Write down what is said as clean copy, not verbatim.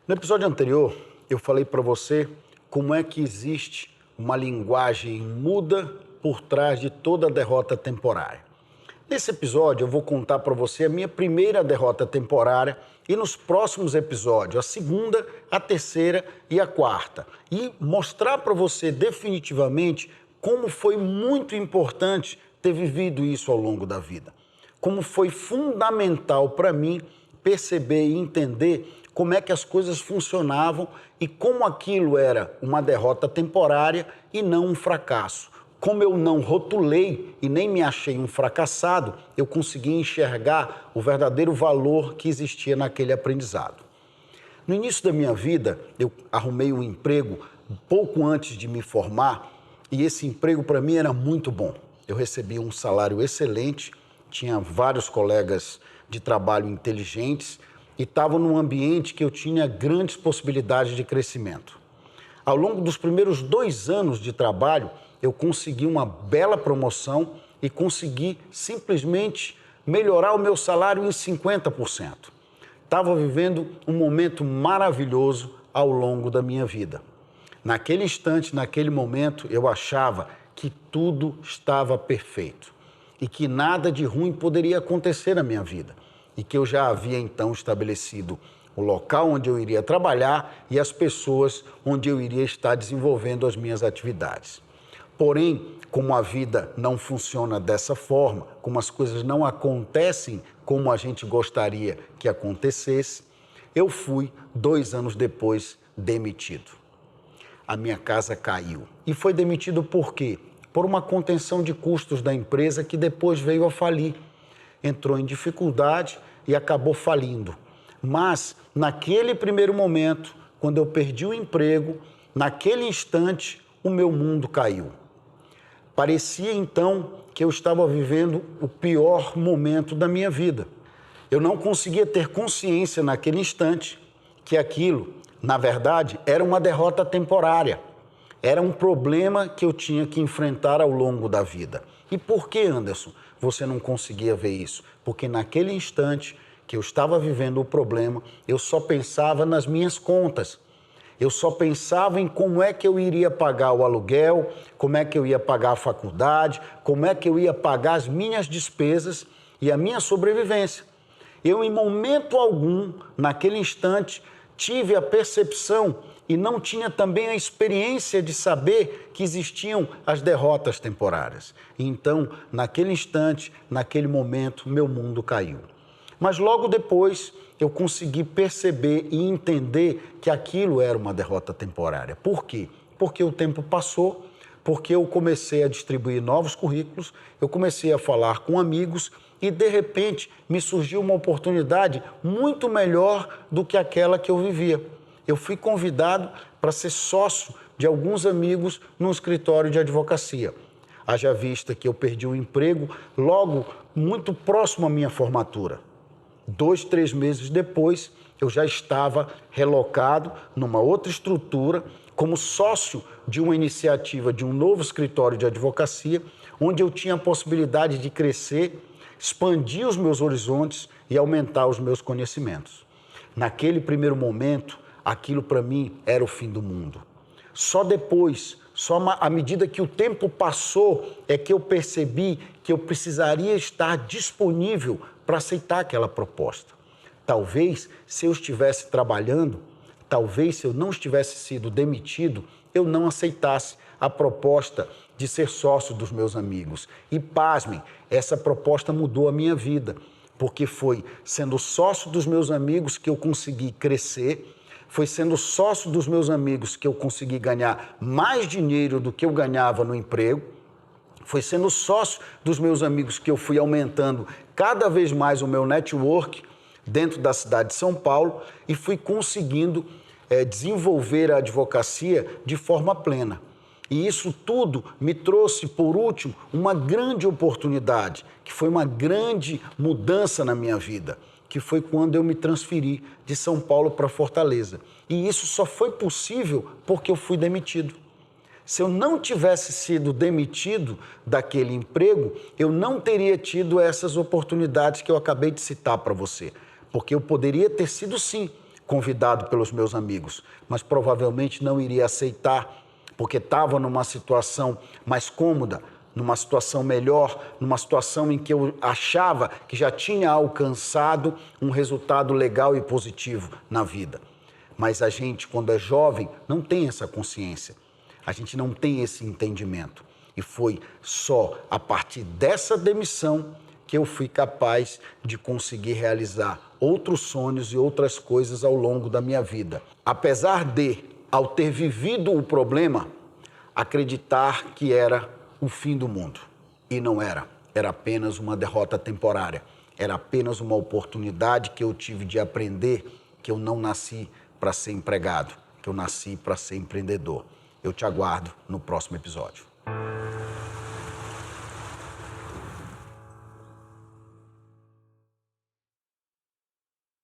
No episódio anterior, eu falei para você como é que existe uma linguagem muda por trás de toda derrota temporária. Nesse episódio, eu vou contar para você a minha primeira derrota temporária e nos próximos episódios, a segunda, a terceira e a quarta. E mostrar para você definitivamente como foi muito importante ter vivido isso ao longo da vida. Como foi fundamental para mim perceber e entender como é que as coisas funcionavam e como aquilo era uma derrota temporária e não um fracasso. Como eu não rotulei e nem me achei um fracassado, eu consegui enxergar o verdadeiro valor que existia naquele aprendizado. No início da minha vida, eu arrumei um emprego pouco antes de me formar e esse emprego para mim era muito bom. Eu recebia um salário excelente, tinha vários colegas de trabalho inteligentes e estava num ambiente que eu tinha grandes possibilidades de crescimento. Ao longo dos primeiros 2 anos de trabalho, eu consegui uma bela promoção e consegui simplesmente melhorar o meu salário em 50%. Estava vivendo um momento maravilhoso ao longo da minha vida. Naquele instante, naquele momento, eu achava que tudo estava perfeito e que nada de ruim poderia acontecer na minha vida e que eu já havia então estabelecido o local onde eu iria trabalhar e as pessoas onde eu iria estar desenvolvendo as minhas atividades. Porém, como a vida não funciona dessa forma, como as coisas não acontecem como a gente gostaria que acontecesse, eu fui, 2 anos depois, demitido. A minha casa caiu. E foi demitido por quê? Por uma contenção de custos da empresa que depois veio a falir. Entrou em dificuldade e acabou falindo. Mas, naquele primeiro momento, quando eu perdi o emprego, naquele instante, o meu mundo caiu. Parecia, então, que eu estava vivendo o pior momento da minha vida. Eu não conseguia ter consciência naquele instante que aquilo, na verdade, era uma derrota temporária. Era um problema que eu tinha que enfrentar ao longo da vida. E por que, Anderson, você não conseguia ver isso? Porque naquele instante que eu estava vivendo o problema, eu só pensava nas minhas contas. Eu só pensava em como é que eu iria pagar o aluguel, como é que eu ia pagar a faculdade, como é que eu ia pagar as minhas despesas e a minha sobrevivência. Eu, em momento algum, naquele instante, tive a percepção e não tinha também a experiência de saber que existiam as derrotas temporárias. Então, naquele instante, naquele momento, meu mundo caiu. Mas logo depois eu consegui perceber e entender que aquilo era uma derrota temporária. Por quê? Porque o tempo passou, porque eu comecei a distribuir novos currículos, eu comecei a falar com amigos e, de repente, me surgiu uma oportunidade muito melhor do que aquela que eu vivia. Eu fui convidado para ser sócio de alguns amigos num escritório de advocacia. Haja vista que eu perdi o emprego logo muito próximo à minha formatura. 2, 3 meses depois, eu já estava relocado numa outra estrutura, como sócio de uma iniciativa de um novo escritório de advocacia, onde eu tinha a possibilidade de crescer, expandir os meus horizontes e aumentar os meus conhecimentos. Naquele primeiro momento, aquilo para mim era o fim do mundo. Só depois, à medida que o tempo passou, é que eu percebi que eu precisaria estar disponível para aceitar aquela proposta. Talvez, se eu estivesse trabalhando, talvez se eu não estivesse sido demitido, eu não aceitasse a proposta de ser sócio dos meus amigos. E pasmem, essa proposta mudou a minha vida, porque foi sendo sócio dos meus amigos que eu consegui crescer, foi sendo sócio dos meus amigos que eu consegui ganhar mais dinheiro do que eu ganhava no emprego, foi sendo sócio dos meus amigos que eu fui aumentando cada vez mais o meu network dentro da cidade de São Paulo e fui conseguindo desenvolver a advocacia de forma plena. E isso tudo me trouxe, por último, uma grande oportunidade, que foi uma grande mudança na minha vida, que foi quando eu me transferi de São Paulo para Fortaleza. E isso só foi possível porque eu fui demitido. Se eu não tivesse sido demitido daquele emprego, eu não teria tido essas oportunidades que eu acabei de citar para você. Porque eu poderia ter sido, sim, convidado pelos meus amigos, mas provavelmente não iria aceitar, porque estava numa situação mais cômoda, numa situação melhor, numa situação em que eu achava que já tinha alcançado um resultado legal e positivo na vida. Mas a gente, quando é jovem, não tem essa consciência. A gente não tem esse entendimento. E foi só a partir dessa demissão que eu fui capaz de conseguir realizar outros sonhos e outras coisas ao longo da minha vida. Apesar de, ao ter vivido o problema, acreditar que era o fim do mundo. E não era. Era apenas uma derrota temporária. Era apenas uma oportunidade que eu tive de aprender que eu não nasci para ser empregado, que eu nasci para ser empreendedor. Eu te aguardo no próximo episódio.